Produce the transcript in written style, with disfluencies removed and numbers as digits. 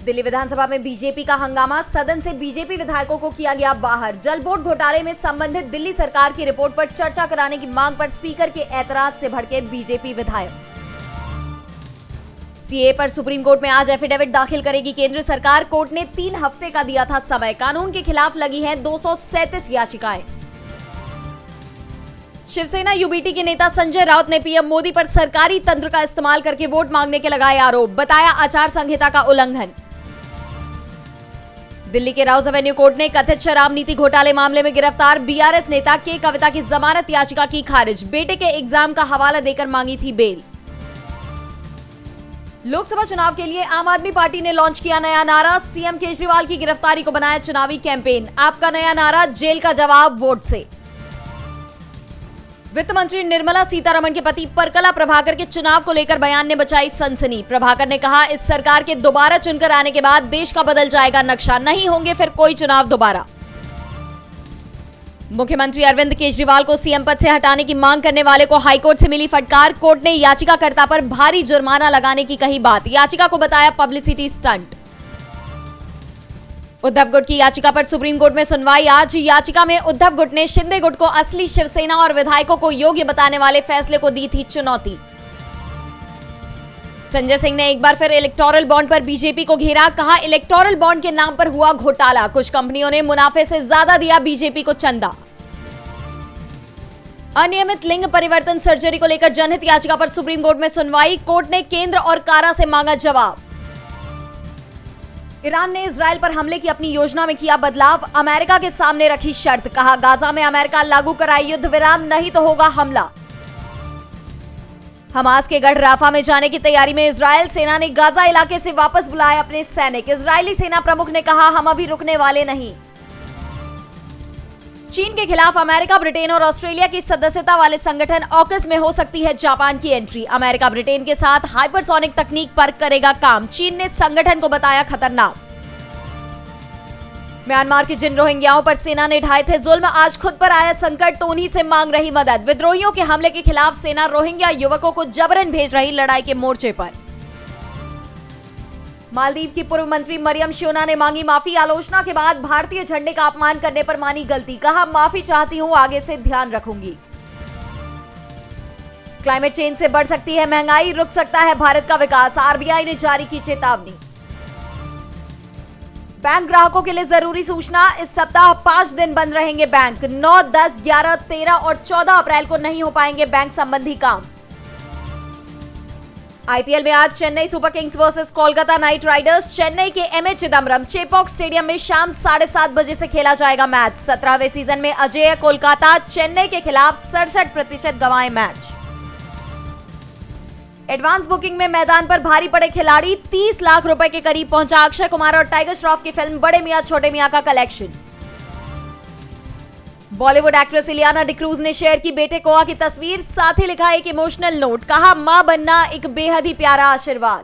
दिल्ली विधानसभा में बीजेपी का हंगामा, सदन से बीजेपी विधायकों को किया गया बाहर। जल बोर्ड घोटाले में संबंधित दिल्ली सरकार की रिपोर्ट पर चर्चा कराने की मांग पर स्पीकर के ऐतराज से भड़के बीजेपी विधायक। सीए पर सुप्रीम कोर्ट में आज एफिडेविट दाखिल करेगी केंद्र सरकार। कोर्ट ने 3 हफ्ते का दिया था समय। कानून के खिलाफ लगी हैं 237 याचिकाएं। शिवसेना यूबीटी के नेता संजय राउत ने पीएम मोदी पर सरकारी तंत्र का इस्तेमाल करके वोट मांगने के लगाए आरोप, बताया आचार संहिता का उल्लंघन। दिल्ली के राउज एवेन्यू कोर्ट ने कथित शराब नीति घोटाले मामले में गिरफ्तार बीआरएस नेता के कविता की जमानत याचिका की खारिज। बेटे के एग्जाम का हवाला देकर मांगी थी बेल। लोकसभा चुनाव के लिए आम आदमी पार्टी ने लॉन्च किया नया नारा। सीएम केजरीवाल की गिरफ्तारी को बनाया चुनावी कैंपेन। आपका नया नारा, जेल का जवाब वोट से। वित्त मंत्री निर्मला सीतारमण के पति परकला प्रभाकर के चुनाव को लेकर बयान ने बचाई सनसनी। प्रभाकर ने कहा, इस सरकार के दोबारा चुनकर आने के बाद देश का बदल जाएगा नक्शा, नहीं होंगे फिर कोई चुनाव दोबारा। मुख्यमंत्री अरविंद केजरीवाल को सीएम पद से हटाने की मांग करने वाले को हाईकोर्ट से मिली फटकार। कोर्ट ने याचिकाकर्ता पर भारी जुर्माना लगाने की कही बात। याचिका को बताया पब्लिसिटी स्टंट। उद्धव गुट की याचिका पर सुप्रीम कोर्ट में सुनवाई आज। याचिका में उद्धव गुट ने शिंदे गुट को असली शिवसेना और विधायकों को योग्य बताने वाले फैसले को दी थी चुनौती। संजय सिंह ने एक बार फिर इलेक्टोरल बॉन्ड पर बीजेपी को घेरा। कहा, इलेक्टोरल बॉन्ड के नाम पर हुआ घोटाला। कुछ कंपनियों ने मुनाफे से ज्यादा दिया बीजेपी को चंदा। अनियमित लिंग परिवर्तन सर्जरी को लेकर जनहित याचिका पर सुप्रीम कोर्ट में सुनवाई। कोर्ट ने केंद्र और कारा से मांगा जवाब। ईरान ने इजराइल पर हमले की अपनी योजना में किया बदलाव। अमेरिका के सामने रखी शर्त। कहा, गाजा में अमेरिका लागू कराए युद्ध विराम, नहीं तो होगा हमला। हमास के गढ़ राफा में जाने की तैयारी में इजराइल। सेना ने गाजा इलाके से वापस बुलाए अपने सैनिक। इजरायली सेना प्रमुख ने कहा, हम अभी रुकने वाले नहीं। चीन के खिलाफ अमेरिका, ब्रिटेन और ऑस्ट्रेलिया की सदस्यता वाले संगठन ऑकस में हो सकती है जापान की एंट्री। अमेरिका ब्रिटेन के साथ हाइपरसोनिक तकनीक पर करेगा काम। चीन ने संगठन को बताया खतरनाक। म्यांमार के जिन रोहिंग्याओं पर सेना ने ढाए थे जुल्म, आज खुद पर आया संकट तो उन्हीं से मांग रही मदद। विद्रोहियों के हमले के खिलाफ सेना रोहिंग्या युवकों को जबरन भेज रही लड़ाई के मोर्चे पर। मालदीव की पूर्व मंत्री मरियम श्योना ने मांगी माफी। आलोचना के बाद भारतीय झंडे का अपमान करने पर मानी गलती। कहा, माफी चाहती हूं, आगे से ध्यान रखूंगी। क्लाइमेट चेंज से बढ़ सकती है महंगाई, रुक सकता है भारत का विकास। आरबीआई ने जारी की चेतावनी। बैंक ग्राहकों के लिए जरूरी सूचना, इस सप्ताह 5 दिन बंद रहेंगे बैंक। 9, 10, 11, 13 और 14 अप्रैल को नहीं हो पाएंगे बैंक संबंधी काम। आईपीएल में आज Chennai super Kings versus Kolkata night Riders. Chennai के एमए चिदम्बरम चेपॉक स्टेडियम में शाम 7:30 बजे से खेला जाएगा मैच। 17वें सीजन में अजेय कोलकाता चेन्नई के खिलाफ 67% गंवाए मैच। एडवांस बुकिंग में मैदान पर भारी पड़े खिलाड़ी। 30 लाख रुपए के करीब पहुंचा अक्षय कुमार और टाइगर श्रॉफ की फिल्म बड़े मियां छोटे मियां का कलेक्शन। बॉलीवुड एक्ट्रेस इलियाना डिक्रूज ने शेयर की बेटे कोआ की तस्वीर, साथ ही लिखा एक इमोशनल नोट। कहा, मां बनना एक बेहद ही प्यारा आशीर्वाद।